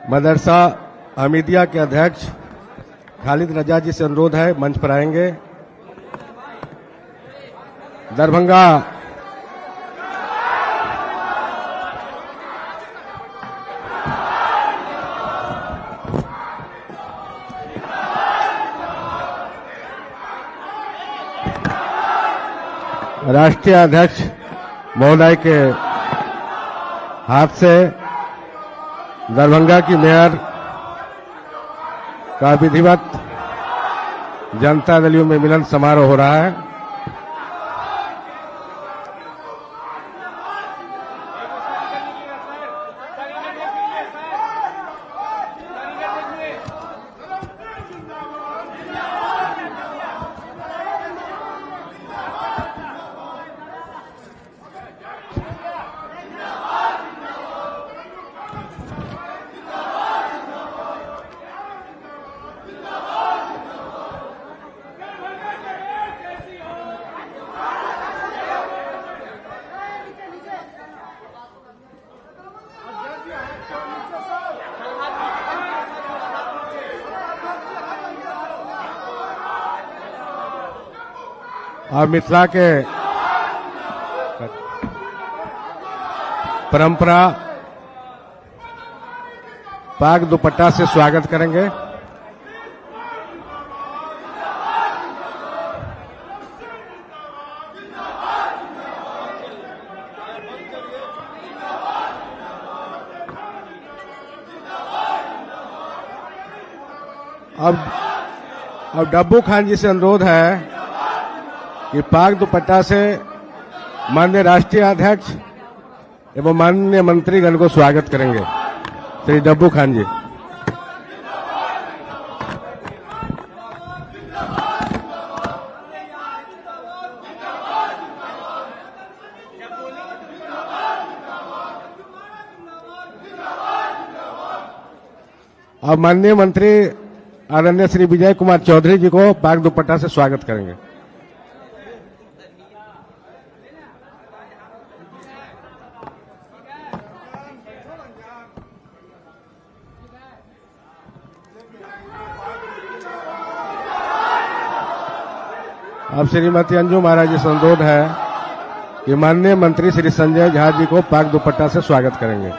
मदरसा हमीदिया के अध्यक्ष खालिद रजा जी से अनुरोध है, मंच पर आएंगे। दरभंगा राष्ट्रीय अध्यक्ष महोदय के हाथ से दरभंगा की मेयर का विधिवत जनता दलियों में मिलन समारोह हो रहा है। और मिथिला के परंपरा पाग दुपट्टा से स्वागत करेंगे। अब डब्बू खान जी से अनुरोध है कि पाक दुपट्टा से माननीय राष्ट्रीय अध्यक्ष एवं माननीय मंत्रीगण को स्वागत करेंगे। श्री डब्बू खान जी। अब माननीय मंत्री आदरणीय श्री विजय कुमार चौधरी जी को पाक दुपट्टा से स्वागत करेंगे। अब श्रीमती अंजू महाराज जी से अनुरोध है कि माननीय मंत्री श्री संजय झा जी को पाक दुपट्टा से स्वागत करेंगे।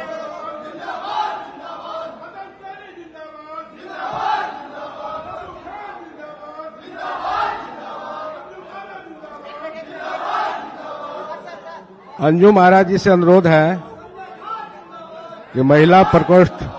अंजू महाराज जी से अनुरोध है कि महिला प्रकोष्ठ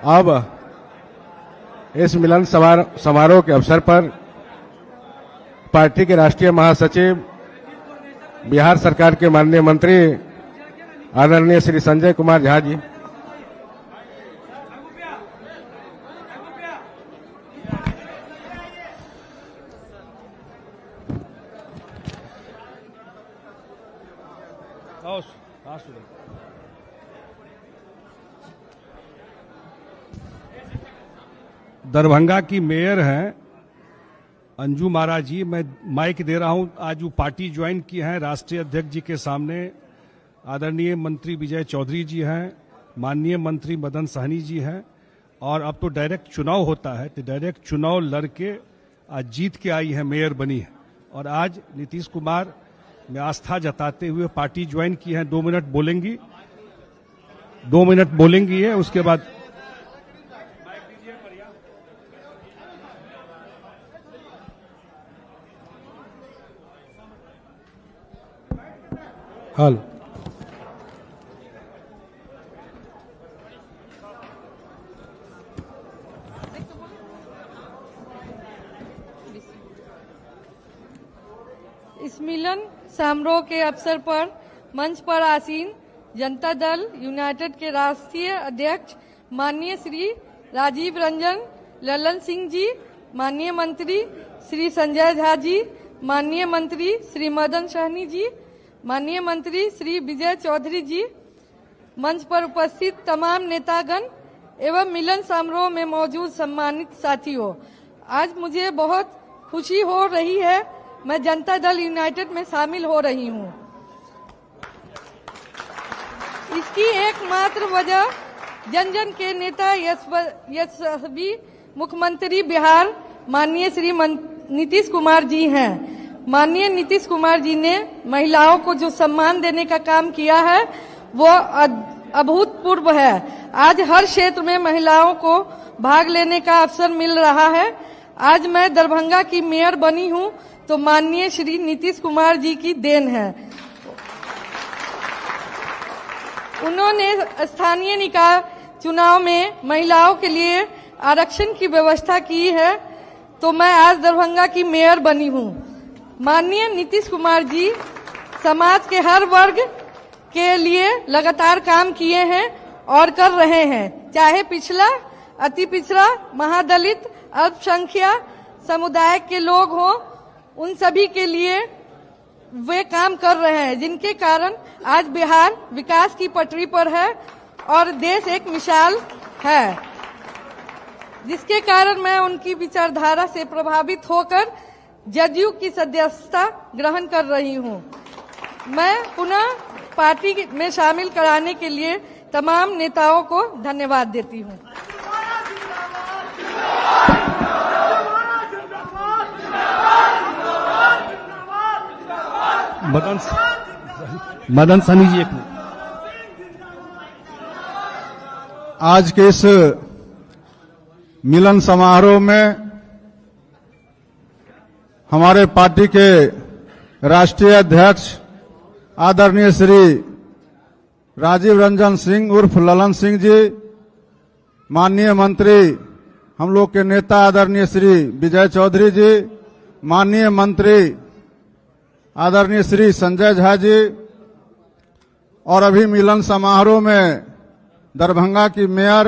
अब इस मिलन समारोह के अवसर पर पार्टी के राष्ट्रीय महासचिव बिहार सरकार के माननीय मंत्री आदरणीय श्री संजय कुमार झा जी, दरभंगा की मेयर हैं अंजू महाराज जी। मैं माइक दे रहा हूं। आज वो पार्टी ज्वाइन की है राष्ट्रीय अध्यक्ष जी के सामने आदरणीय मंत्री विजय चौधरी जी हैं, माननीय मंत्री मदन सहनी जी हैं। और अब तो डायरेक्ट चुनाव होता है, तो डायरेक्ट चुनाव लड़के आज जीत के आई है, मेयर बनी है। और आज नीतीश कुमार में आस्था जताते हुए पार्टी ज्वाइन की है। 2 मिनट बोलेंगी, 2 मिनट बोलेंगी है, उसके बाद हेलो। इस मिलन समारोह के अवसर पर मंच पर आसीन जनता दल यूनाइटेड के राष्ट्रीय अध्यक्ष माननीय श्री राजीव रंजन ललन सिंह जी, माननीय मंत्री श्री संजय झा जी, माननीय मंत्री श्री मदन सहनी जी, माननीय मंत्री श्री विजय चौधरी जी, मंच पर उपस्थित तमाम नेतागण एवं मिलन समारोह में मौजूद सम्मानित साथियों, आज मुझे बहुत खुशी हो रही है। मैं जनता दल यूनाइटेड में शामिल हो रही हूं। इसकी एकमात्र वजह जन जन के नेता यशस्वी मुख्यमंत्री बिहार माननीय श्री नीतीश कुमार जी हैं। माननीय नीतीश कुमार जी ने महिलाओं को जो सम्मान देने का काम किया है वो अभूतपूर्व है। आज हर क्षेत्र में महिलाओं को भाग लेने का अवसर मिल रहा है। आज मैं दरभंगा की मेयर बनी हूं तो माननीय श्री नीतीश कुमार जी की देन है। उन्होंने स्थानीय निकाय चुनाव में महिलाओं के लिए आरक्षण की व्यवस्था की है तो मैं आज दरभंगा की मेयर बनी हूं। माननीय नीतीश कुमार जी समाज के हर वर्ग के लिए लगातार काम किए हैं और कर रहे हैं, चाहे पिछड़ा, अति पिछड़ा, महादलित, अल्पसंख्यक समुदाय के लोग हों, उन सभी के लिए वे काम कर रहे हैं, जिनके कारण आज बिहार विकास की पटरी पर है और देश एक मिसाल है, जिसके कारण मैं उनकी विचारधारा से प्रभावित होकर जदयू की सदस्यता ग्रहण कर रही हूं। मैं पुनः पार्टी में शामिल कराने के लिए तमाम नेताओं को धन्यवाद देती हूं। मदन सनी जी, एक मिनट। आज के इस मिलन समारोह में हमारे पार्टी के राष्ट्रीय अध्यक्ष आदरणीय श्री राजीव रंजन सिंह उर्फ ललन सिंह जी, माननीय मंत्री हम लोग के नेता आदरणीय श्री विजय चौधरी जी, माननीय मंत्री आदरणीय श्री संजय झा जी, और अभी मिलन समारोह में दरभंगा की मेयर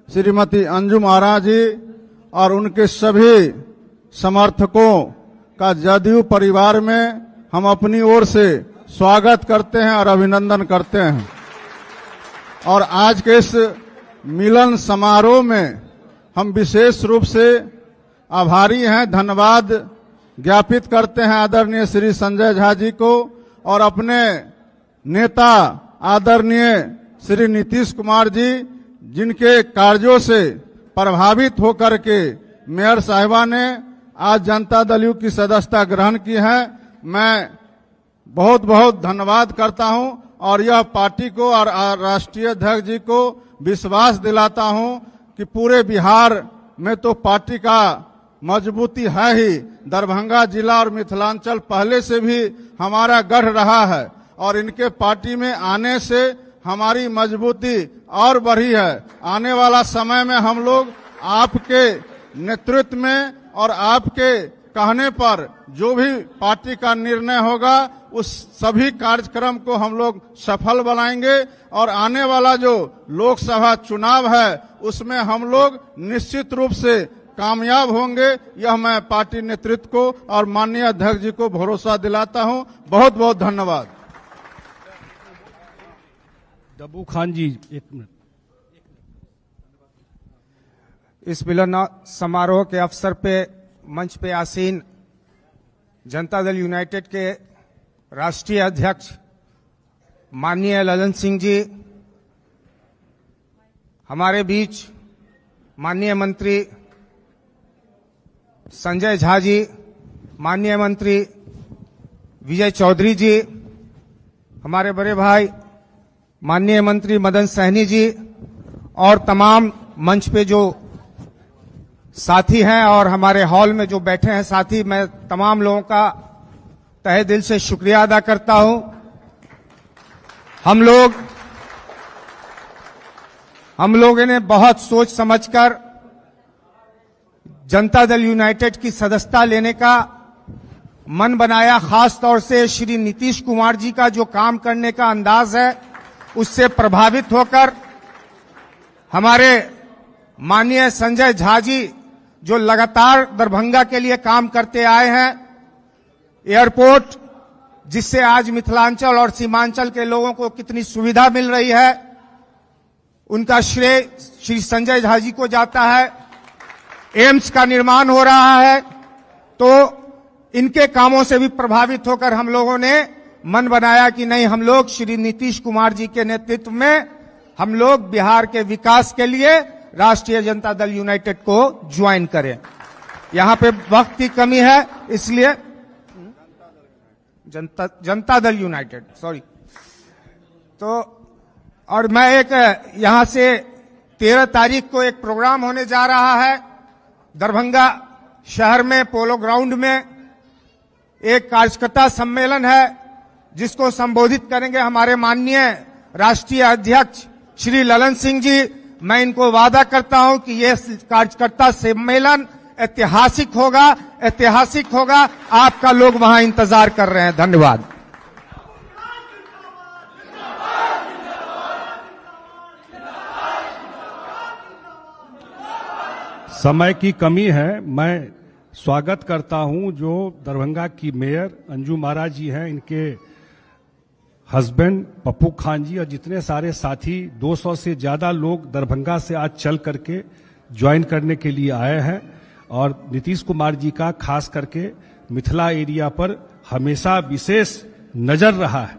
श्रीमती अंजुम आरा जी और उनके सभी समर्थकों का जदयू परिवार में हम अपनी ओर से स्वागत करते हैं और अभिनंदन करते हैं। और आज के इस मिलन समारोह में हम विशेष रूप से आभारी हैं, धन्यवाद ज्ञापित करते हैं आदरणीय श्री संजय झा जी को और अपने नेता आदरणीय श्री नीतीश कुमार जी, जिनके कार्यों से प्रभावित होकर के मेयर साहिबा ने आज जनता दल यू की सदस्यता ग्रहण की है। मैं बहुत बहुत धन्यवाद करता हूं और यह पार्टी को और राष्ट्रीय अध्यक्ष जी को विश्वास दिलाता हूं कि पूरे बिहार में तो पार्टी का मजबूती है ही। दरभंगा जिला और मिथिलांचल पहले से भी हमारा गढ़ रहा है और इनके पार्टी में आने से हमारी मजबूती और बढ़ी है। आने वाला समय में हम लोग आपके नेतृत्व में और आपके कहने पर जो भी पार्टी का निर्णय होगा उस सभी कार्यक्रम को हम लोग सफल बनाएंगे और आने वाला जो लोकसभा चुनाव है उसमें हम लोग निश्चित रूप से कामयाब होंगे। यह मैं पार्टी नेतृत्व को और माननीय अध्यक्ष जी को भरोसा दिलाता हूं। बहुत बहुत धन्यवाद। डब्बू खान जी, एक मिनट। इस मिलन समारोह के अवसर पे मंच पे आसीन जनता दल यूनाइटेड के राष्ट्रीय अध्यक्ष माननीय ललन सिंह जी, हमारे बीच माननीय मंत्री संजय झा जी, माननीय मंत्री विजय चौधरी जी, हमारे बड़े भाई माननीय मंत्री मदन सहनी जी और तमाम मंच पे जो साथी हैं और हमारे हॉल में जो बैठे हैं साथी, मैं तमाम लोगों का तहे दिल से शुक्रिया अदा करता हूं। हम लोगों ने बहुत सोच समझकर जनता दल यूनाइटेड की सदस्यता लेने का मन बनाया। खास तौर से श्री नीतीश कुमार जी का जो काम करने का अंदाज है उससे प्रभावित होकर हमारे माननीय संजय झा जी जो लगातार दरभंगा के लिए काम करते आए हैं, एयरपोर्ट जिससे आज मिथिलांचल और सीमांचल के लोगों को कितनी सुविधा मिल रही है, उनका श्रेय श्री संजय झा जी को जाता है। एम्स का निर्माण हो रहा है, तो इनके कामों से भी प्रभावित होकर हम लोगों ने मन बनाया कि नहीं, हम लोग श्री नीतीश कुमार जी के नेतृत्व में हम लोग बिहार के विकास के लिए राष्ट्रीय जनता दल यूनाइटेड को ज्वाइन करें। यहां पे वक्त की कमी है, इसलिए जनता दल यूनाइटेड, सॉरी। तो और मैं एक यहां से 13 तारीख को एक प्रोग्राम होने जा रहा है दरभंगा शहर में, पोलो ग्राउंड में एक कार्यकर्ता सम्मेलन है, जिसको संबोधित करेंगे हमारे माननीय राष्ट्रीय अध्यक्ष श्री ललन सिंह जी। मैं इनको वादा करता हूं कि यह कार्यकर्ता सम्मेलन ऐतिहासिक होगा। आपका लोग वहां इंतजार कर रहे हैं। धन्यवाद। समय की कमी है, मैं स्वागत करता हूं जो दरभंगा की मेयर अंजू महाराज जी हैं, इनके हस्बैंड पप्पू खान जी और जितने सारे साथी 200 से ज्यादा लोग दरभंगा से आज चल करके ज्वाइन करने के लिए आए हैं। और नीतीश कुमार जी का खास करके मिथिला एरिया पर हमेशा विशेष नजर रहा है।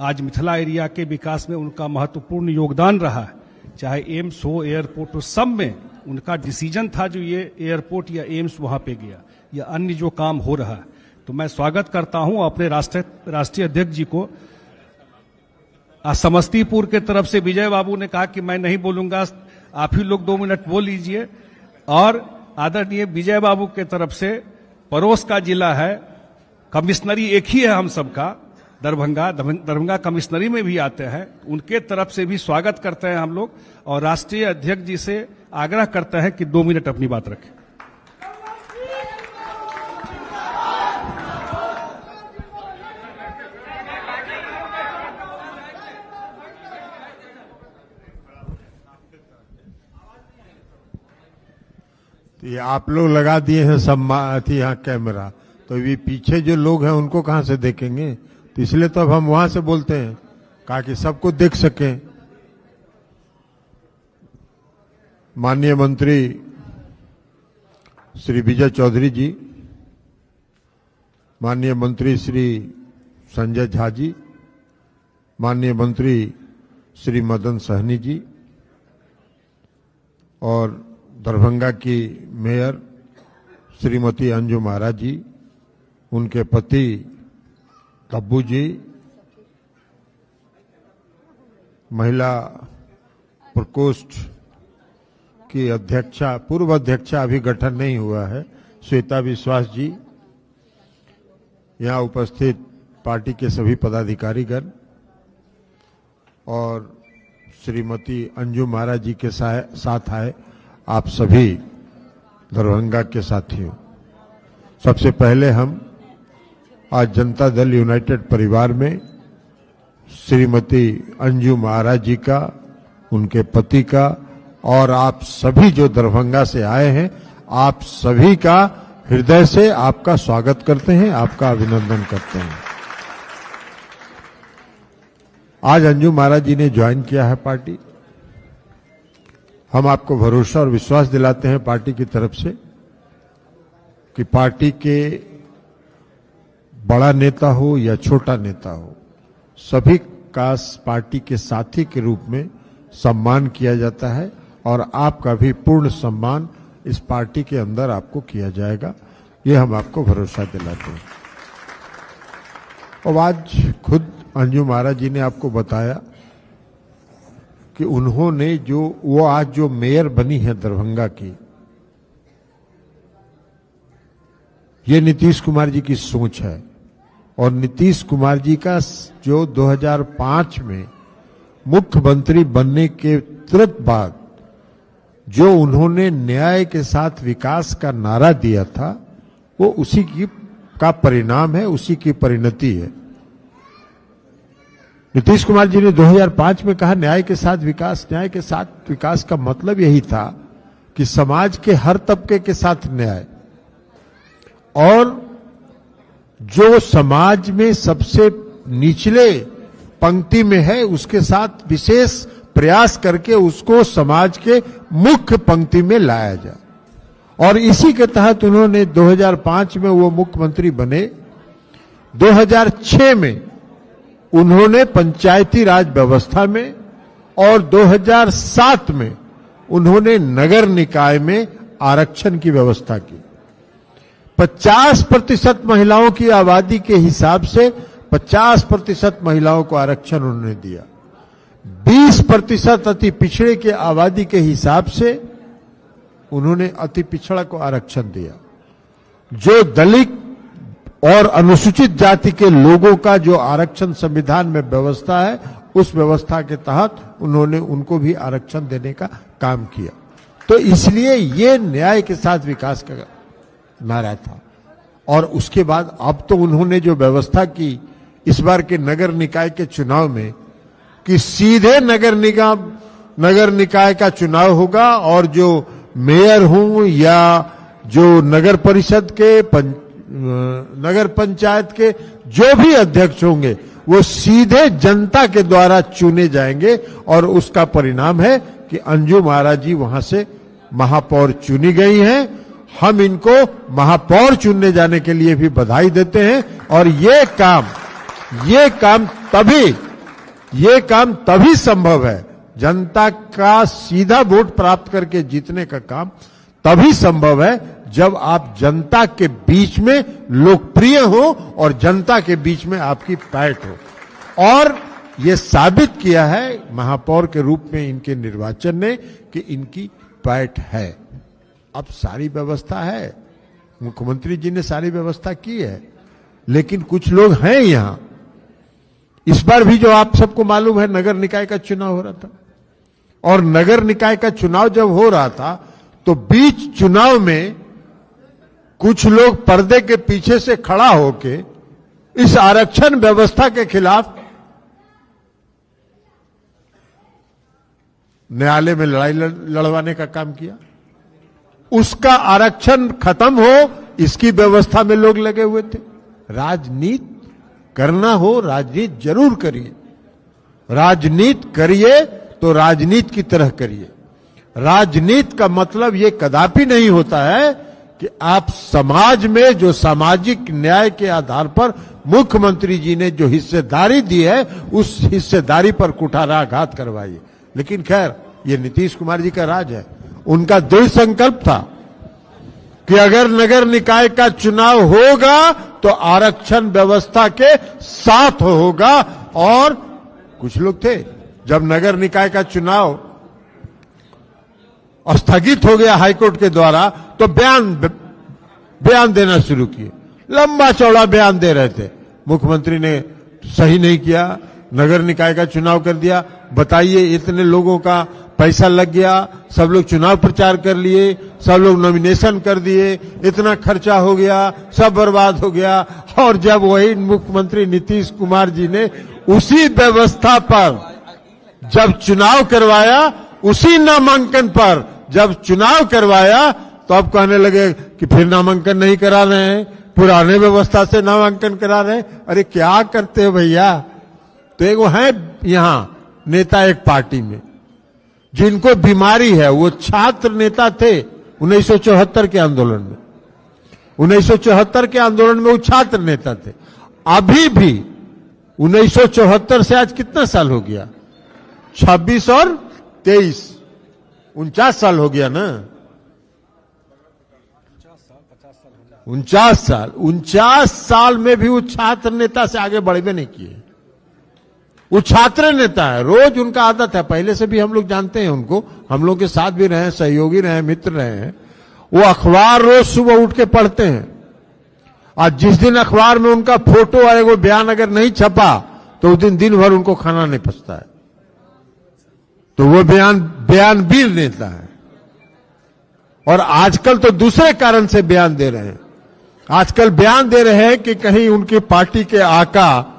आज मिथिला एरिया के विकास में उनका महत्वपूर्ण योगदान रहा है, चाहे एम्स हो, एयरपोर्ट हो, सब में उनका डिसीजन था जो ये एयरपोर्ट या एम्स वहां पे गया या अन्य जो काम हो रहा है। तो मैं स्वागत करता हूं अपने राष्ट्रीय अध्यक्ष जी को। समस्तीपुर के तरफ से विजय बाबू ने कहा कि मैं नहीं बोलूंगा, आप ही लोग 2 मिनट बोल लीजिए। और आदरणीय विजय बाबू के तरफ से पड़ोस का जिला है, कमिश्नरी एक ही है हम सबका, दरभंगा कमिश्नरी में भी आते हैं, उनके तरफ से भी स्वागत करते हैं हम लोग। और राष्ट्रीय अध्यक्ष जी से आग्रह करते हैं कि 2 मिनट अपनी बात रखें। तो ये आप लोग लगा दिए हैं सब यहाँ कैमरा, तो ये पीछे जो लोग हैं उनको कहां से देखेंगे? तो इसलिए तो अब हम वहां से बोलते हैं, कहा कि सबको देख सकें। माननीय मंत्री श्री विजय चौधरी जी, माननीय मंत्री श्री संजय झा जी, माननीय मंत्री श्री मदन सहनी जी और दरभंगा की मेयर श्रीमती अंजू महाराज जी, उनके पति तब्बू जी, महिला प्रकोष्ठ की अध्यक्षा, पूर्व अध्यक्षा अभी गठन नहीं हुआ है, श्वेता विश्वास जी, यहाँ उपस्थित पार्टी के सभी पदाधिकारीगण और श्रीमती अंजू महाराज जी के साथ आए आप सभी दरभंगा के साथियों। सबसे पहले हम आज जनता दल यूनाइटेड परिवार में श्रीमती अंजू महाराज जी का, उनके पति का और आप सभी जो दरभंगा से आए हैं, आप सभी का हृदय से आपका स्वागत करते हैं, आपका अभिनंदन करते हैं। आज अंजू महाराज जी ने ज्वाइन किया है पार्टी। हम आपको भरोसा और विश्वास दिलाते हैं पार्टी की तरफ से कि पार्टी के बड़ा नेता हो या छोटा नेता हो, सभी का पार्टी के साथी के रूप में सम्मान किया जाता है और आपका भी पूर्ण सम्मान इस पार्टी के अंदर आपको किया जाएगा, ये हम आपको भरोसा दिलाते हैं। और आज खुद अंजू महाराज जी ने आपको बताया कि उन्होंने वो आज जो मेयर बनी है दरभंगा की, ये नीतीश कुमार जी की सोच है। और नीतीश कुमार जी का जो 2005 में मुख्यमंत्री बनने के तुरंत बाद जो उन्होंने न्याय के साथ विकास का नारा दिया था, वो उसी का परिणाम है, उसी की परिणति है। नीतीश कुमार जी ने 2005 में कहा न्याय के साथ विकास। न्याय के साथ विकास का मतलब यही था कि समाज के हर तबके के साथ न्याय और जो समाज में सबसे निचले पंक्ति में है उसके साथ विशेष प्रयास करके उसको समाज के मुख्य पंक्ति में लाया जाए। और इसी के तहत उन्होंने 2005 में वो मुख्यमंत्री बने। 2006 में उन्होंने पंचायती राज व्यवस्था में और 2007 में उन्होंने नगर निकाय में आरक्षण की व्यवस्था की। 50% महिलाओं की आबादी के हिसाब से 50% महिलाओं को आरक्षण उन्होंने दिया। 20% अति पिछड़े के आबादी के हिसाब से उन्होंने अति पिछड़ा को आरक्षण दिया। जो दलित और अनुसूचित जाति के लोगों का जो आरक्षण संविधान में व्यवस्था है, उस व्यवस्था के तहत उन्होंने उनको भी आरक्षण देने का काम किया। तो इसलिए ये न्याय के साथ विकास का नारा था। और उसके बाद अब तो उन्होंने जो व्यवस्था की इस बार के नगर निकाय के चुनाव में कि सीधे नगर निकाय का चुनाव होगा और जो मेयर हों या जो नगर परिषद के नगर पंचायत के जो भी अध्यक्ष होंगे वो सीधे जनता के द्वारा चुने जाएंगे। और उसका परिणाम है कि अंजू महाराज जी वहां से महापौर चुनी गई हैं। हम इनको महापौर चुनने जाने के लिए भी बधाई देते हैं। और ये काम तभी संभव है, जनता का सीधा वोट प्राप्त करके जीतने का काम तभी संभव है जब आप जनता के बीच में लोकप्रिय हो और जनता के बीच में आपकी पैठ हो। और ये साबित किया है महापौर के रूप में इनके निर्वाचन ने कि इनकी पैठ है। अब सारी व्यवस्था है, मुख्यमंत्री जी ने सारी व्यवस्था की है, लेकिन कुछ लोग हैं यहां। इस बार भी जो आप सबको मालूम है नगर निकाय का चुनाव हो रहा था, और नगर निकाय का चुनाव जब हो रहा था तो बीच चुनाव में कुछ लोग पर्दे के पीछे से खड़ा होके इस आरक्षण व्यवस्था के खिलाफ न्यायालय में लड़ाई लड़वाने का काम किया। उसका आरक्षण खत्म हो इसकी व्यवस्था में लोग लगे हुए थे। राजनीति करना हो, राजनीति जरूर करिए, राजनीति करिए तो राजनीति की तरह करिए। राजनीति का मतलब ये कदापि नहीं होता है कि आप समाज में जो सामाजिक न्याय के आधार पर मुख्यमंत्री जी ने जो हिस्सेदारी दी है उस हिस्सेदारी पर कुठाराघात करवाइए। लेकिन खैर ये नीतीश कुमार जी का राज है। उनका दृढ़ संकल्प था कि अगर नगर निकाय का चुनाव होगा तो आरक्षण व्यवस्था के साथ होगा। और कुछ लोग थे जब नगर निकाय का चुनाव स्थगित हो गया हाईकोर्ट के द्वारा तो बयान देना शुरू किए, लंबा चौड़ा बयान दे रहे थे। मुख्यमंत्री ने सही नहीं किया, नगर निकाय का चुनाव कर दिया। बताइए, इतने लोगों का पैसा लग गया, सब लोग चुनाव प्रचार कर लिए, सब लोग नॉमिनेशन कर दिए, इतना खर्चा हो गया, सब बर्बाद हो गया। और जब वही मुख्यमंत्री नीतीश कुमार जी ने उसी व्यवस्था पर जब चुनाव करवाया, उसी नामांकन पर जब चुनाव करवाया, तो अब कहने लगे कि फिर नामांकन नहीं करा रहे हैं, पुराने व्यवस्था से नामांकन करा रहे हैं। अरे क्या करते हो भैया। तो एक वो है यहां नेता एक पार्टी में जिनको बीमारी है, वो छात्र नेता थे 1974 के आंदोलन में। 1974 के आंदोलन में वो छात्र नेता थे। अभी भी 1974 से आज कितना साल हो गया? 26 और 23, 49 साल हो गया ना। 49 साल में भी वो छात्र नेता से आगे बढ़े नहीं किए। वो छात्र नेता है, रोज उनका आदत है, पहले से भी हम लोग जानते हैं उनको, हम लोग के साथ भी रहे, सहयोगी रहे, मित्र रहे हैं। वो अखबार रोज सुबह उठ के पढ़ते हैं। आज जिस दिन अखबार में उनका फोटो और वो बयान अगर नहीं छपा तो उस दिन भर उनको खाना नहीं पचता है। तो वो बयानवीर नेता है। और आजकल तो दूसरे कारण से बयान दे रहे हैं। आजकल बयान दे रहे हैं कि कहीं उनकी पार्टी के आका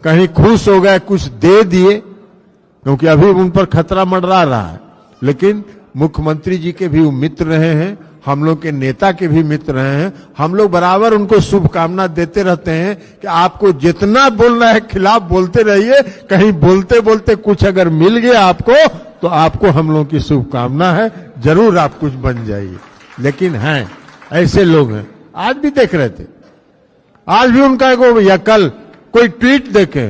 कहीं खुश हो गए, कुछ दे दिए, क्योंकि अभी उन पर खतरा मंडरा रहा है। लेकिन मुख्यमंत्री जी के भी वो मित्र रहे हैं, हम लोग के नेता के भी मित्र हैं। हम लोग बराबर उनको शुभकामना देते रहते हैं कि आपको जितना बोलना है खिलाफ बोलते रहिए, कहीं बोलते बोलते कुछ अगर मिल गया आपको तो आपको हम लोग की शुभकामना है, जरूर आप कुछ बन जाइए। लेकिन हैं ऐसे लोग हैं, आज भी देख रहे थे, आज भी उनका या कल कोई ट्वीट देखे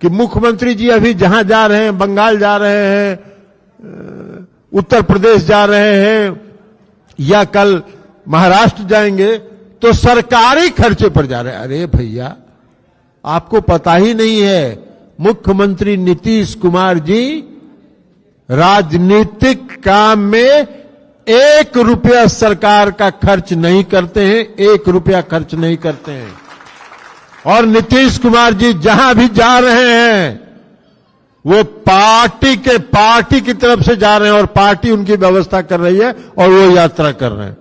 कि मुख्यमंत्री जी अभी जहां जा रहे हैं, बंगाल जा रहे हैं, उत्तर प्रदेश जा रहे हैं या कल महाराष्ट्र जाएंगे तो सरकारी खर्चे पर जा रहे हैं। अरे भैया, आपको पता ही नहीं है, मुख्यमंत्री नीतीश कुमार जी राजनीतिक काम में 1 रुपया सरकार का खर्च नहीं करते हैं, 1 रुपया खर्च नहीं करते हैं। और नीतीश कुमार जी जहां भी जा रहे हैं वो पार्टी की तरफ से जा रहे हैं और पार्टी उनकी व्यवस्था कर रही है और वो यात्रा कर रहे हैं।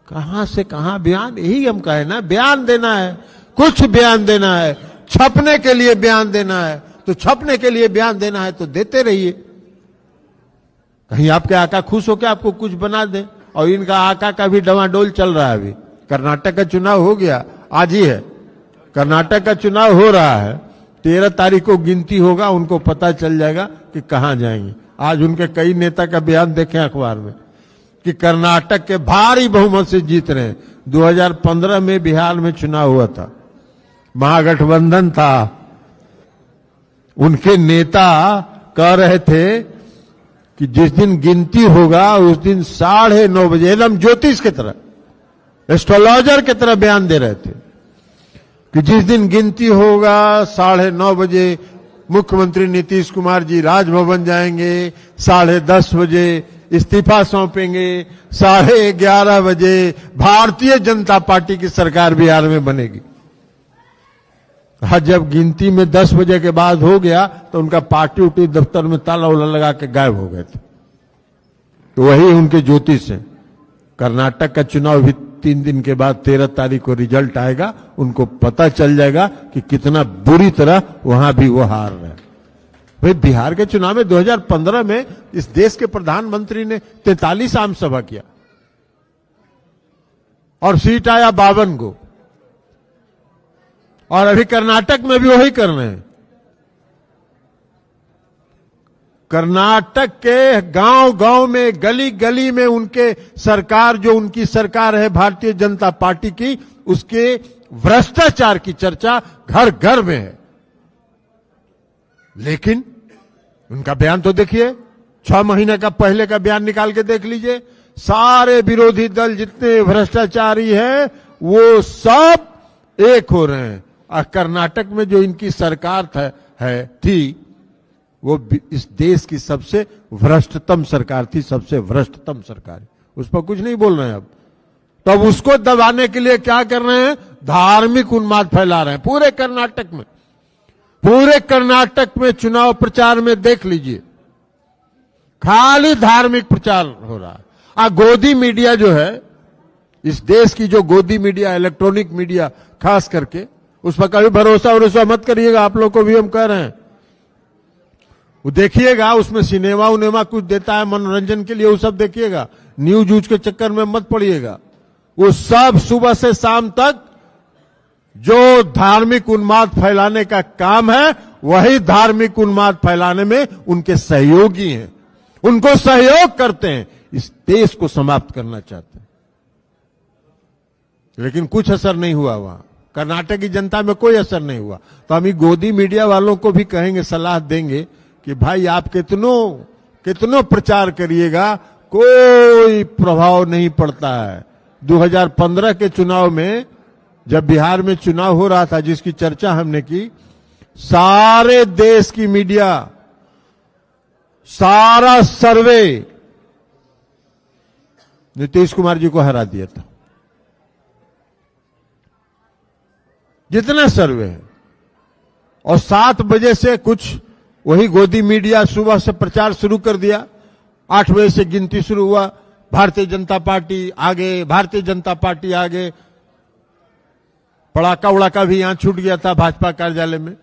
कहां से कहां बयान, यही हम कहे ना, बयान देना है, कुछ बयान देना है, छपने के लिए बयान देना है तो छपने के लिए बयान देना है तो देते रहिए। कहीं आपके आका खुश होकर आपको कुछ बना दे। और इनका आका का भी डवाडोल चल रहा है। अभी कर्नाटक का चुनाव हो गया, आज ही है, कर्नाटक का चुनाव हो रहा है, 13 तारीख को गिनती होगा, उनको पता चल जाएगा कि कहां जाएंगे। आज उनके कई नेता का बयान देखें अखबार में कि कर्नाटक के भारी बहुमत से जीत रहे हैं। 2015 में बिहार में चुनाव हुआ था, महागठबंधन था, उनके नेता कह रहे थे कि जिस दिन गिनती होगा उस दिन 9:30 बजे, एकदम ज्योतिष की तरह, एस्ट्रोलॉजर की तरह बयान दे रहे थे कि जिस दिन गिनती होगा 9:30 बजे मुख्यमंत्री नीतीश कुमार जी राजभवन जाएंगे, 10:30 बजे इस्तीफा सौंपेंगे, 11:30 बजे भारतीय जनता पार्टी की सरकार बिहार में बनेगी। जब गिनती में 10 बजे के बाद हो गया तो उनका पार्टी उटी दफ्तर में ताला उला लगा के गायब हो गए थे। तो वही उनके ज्योतिष है। कर्नाटक का चुनाव भी 3 दिन के बाद 13 तारीख को रिजल्ट आएगा, उनको पता चल जाएगा कि कितना बुरी तरह वहां भी वो हार रहे हैं। भाई, बिहार के चुनाव में 2015 में इस देश के प्रधानमंत्री ने 43 आम सभा किया और सीट आया 52 को। और अभी कर्नाटक में भी वही कर रहे हैं। कर्नाटक के गांव गांव में, गली गली में उनके सरकार, जो उनकी सरकार है भारतीय जनता पार्टी की, उसके भ्रष्टाचार की चर्चा घर घर में है। लेकिन उनका बयान तो देखिए, 6 महीने का पहले का बयान निकाल के देख लीजिए। सारे विरोधी दल जितने भ्रष्टाचारी हैं वो सब एक हो रहे हैं। और कर्नाटक में जो इनकी सरकार थी वो इस देश की सबसे भ्रष्टतम सरकार थी, सबसे भ्रष्टतम सरकार। उस पर कुछ नहीं बोल रहे हैं अब। तो अब उसको दबाने के लिए क्या कर रहे हैं? धार्मिक उन्माद फैला रहे हैं पूरे कर्नाटक में। पूरे कर्नाटक में चुनाव प्रचार में देख लीजिए, खाली धार्मिक प्रचार हो रहा है। गोदी मीडिया जो है, इस देश की जो गोदी मीडिया, इलेक्ट्रॉनिक मीडिया खास करके, उस पर कभी भरोसा मत करिएगा। आप लोग को भी हम कह रहे हैं, वो देखिएगा, उसमें सिनेमा उनेमा कुछ देता है मनोरंजन के लिए, वो सब देखिएगा। न्यूज यूज के चक्कर में मत पड़िएगा। वो सब सुबह से शाम तक जो धार्मिक उन्माद फैलाने का काम है, वही धार्मिक उन्माद फैलाने में उनके सहयोगी हैं, उनको सहयोग करते हैं, इस देश को समाप्त करना चाहते हैं। लेकिन कुछ असर नहीं हुआ वहां, कर्नाटक की जनता में कोई असर नहीं हुआ। तो हम गोदी मीडिया वालों को भी कहेंगे, सलाह देंगे कि भाई आप कितनों प्रचार करिएगा, कोई प्रभाव नहीं पड़ता है। 2015 के चुनाव में जब बिहार में चुनाव हो रहा था, जिसकी चर्चा हमने की, सारे देश की मीडिया, सारा सर्वे नीतीश कुमार जी को हरा दिया था, जितने सर्वे हैं। और 7 बजे से कुछ वही गोदी मीडिया सुबह से प्रचार शुरू कर दिया, 8 बजे से गिनती शुरू हुआ, भारतीय जनता पार्टी आगे, भारतीय जनता पार्टी आगे। पड़ाका उड़ाका भी यहां छूट गया था भाजपा कार्यालय में।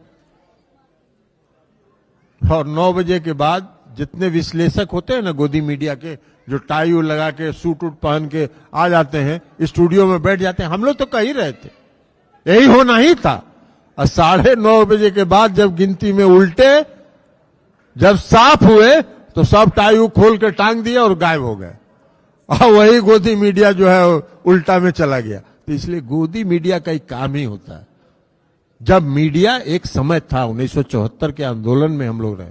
और 9 बजे के बाद जितने विश्लेषक होते हैं ना गोदी मीडिया के, जो टाई लगा के सूट उट पहन के आ जाते हैं, स्टूडियो में बैठ जाते हैं, हम लोग तो कह ही रहे थे यही होना ही था। और 9:30 बजे के बाद जब गिनती में उल्टे जब साफ हुए तो सब टाई खोल के टांग दिया और गायब हो गए, और वही गोदी मीडिया जो है उल्टा में चला गया। तो इसलिए गोदी मीडिया का एक काम ही होता है। जब मीडिया एक समय था, 1974 के आंदोलन में हम लोग रहे,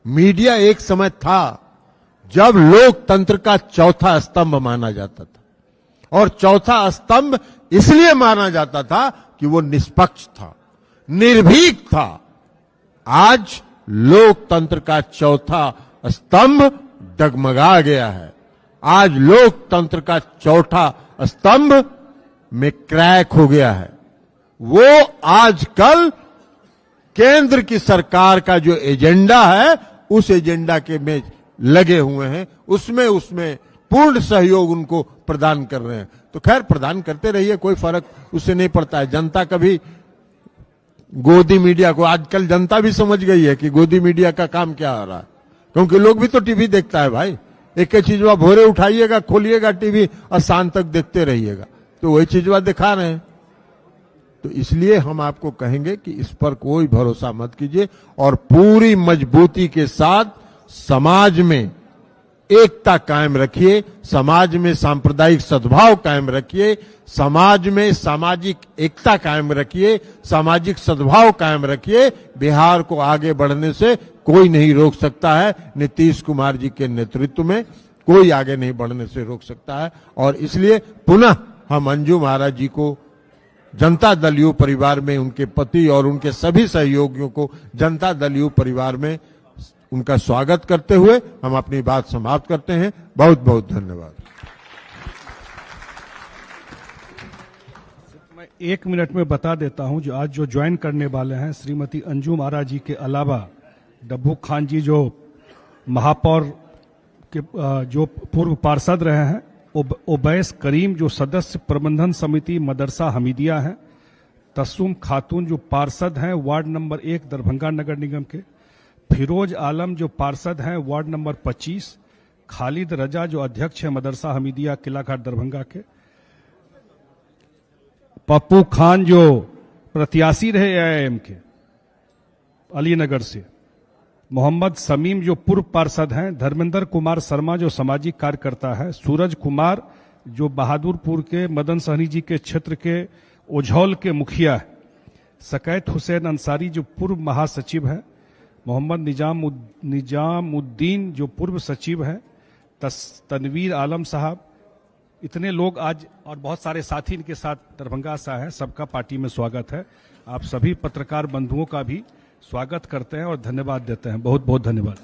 मीडिया एक समय था जब लोकतंत्र का चौथा स्तंभ माना जाता था, और चौथा स्तंभ इसलिए माना जाता था कि वो निष्पक्ष था, निर्भीक था। आज लोकतंत्र का चौथा स्तंभ डगमगा गया है। आज लोकतंत्र का चौथा स्तंभ में क्रैक हो गया है। वो आजकल केंद्र की सरकार का जो एजेंडा है उस एजेंडा के में लगे हुए हैं, उसमें पूर्ण सहयोग उनको प्रदान कर रहे हैं। तो खैर प्रदान करते रहिए, कोई फर्क उससे नहीं पड़ता है। जनता कभी गोदी मीडिया को, आजकल जनता भी समझ गई है कि गोदी मीडिया का काम क्या हो रहा है, क्योंकि लोग भी तो टीवी देखता है भाई। एक एक चीजवा भोरे उठाइएगा, खोलिएगा टीवी और शाम तक देखते रहिएगा, तो वही चीजवा दिखा रहे हैं। तो इसलिए हम आपको कहेंगे कि इस पर कोई भरोसा मत कीजिए, और पूरी मजबूती के साथ समाज में एकता कायम रखिए, समाज में सांप्रदायिक सद्भाव कायम रखिए, समाज में सामाजिक एकता कायम रखिए, सामाजिक सद्भाव कायम रखिए। बिहार को आगे बढ़ने से कोई नहीं रोक सकता है। नीतीश कुमार जी के नेतृत्व में कोई आगे नहीं बढ़ने से रोक सकता है। और इसलिए पुनः हम अंजू महाराज जी को जनता दल यू परिवार में, उनके पति और उनके सभी सहयोगियों को जनता दल यू परिवार में उनका स्वागत करते हुए हम अपनी बात समाप्त करते हैं। बहुत बहुत धन्यवाद। मैं 1 मिनट में बता देता हूं, जो आज जो ज्वाइन करने वाले हैं श्रीमती अंजू महाराज जी के अलावा डब्बू खान जी जो महापौर के जो पूर्व पार्षद रहे हैं, ओबैस करीम जो सदस्य प्रबंधन समिति मदरसा हमीदिया है, तस्सुम खातून जो पार्षद हैं वार्ड नंबर 1 दरभंगा नगर निगम के, फिरोज आलम जो पार्षद हैं वार्ड नंबर 25, खालिद रजा जो अध्यक्ष है मदरसा हमीदिया किलाघाट दरभंगा के, पप्पू खान जो प्रत्याशी रहे एआईएम के अलीनगर से, मोहम्मद समीम जो पूर्व पार्षद हैं, धर्मेंद्र कुमार शर्मा जो सामाजिक कार्यकर्ता है, सूरज कुमार जो बहादुरपुर के मदन सहनी जी के क्षेत्र के ओझौल के मुखिया है, सकैत हुसैन अंसारी जो पूर्व महासचिव है, मोहम्मद निजामुद्दीन जो पूर्व सचिव है, तनवीर आलम साहब। इतने लोग आज और बहुत सारे साथी इनके साथ दरभंगा से है, सबका पार्टी में स्वागत है। आप सभी पत्रकार बंधुओं का भी स्वागत करते हैं और धन्यवाद देते हैं। बहुत बहुत धन्यवाद।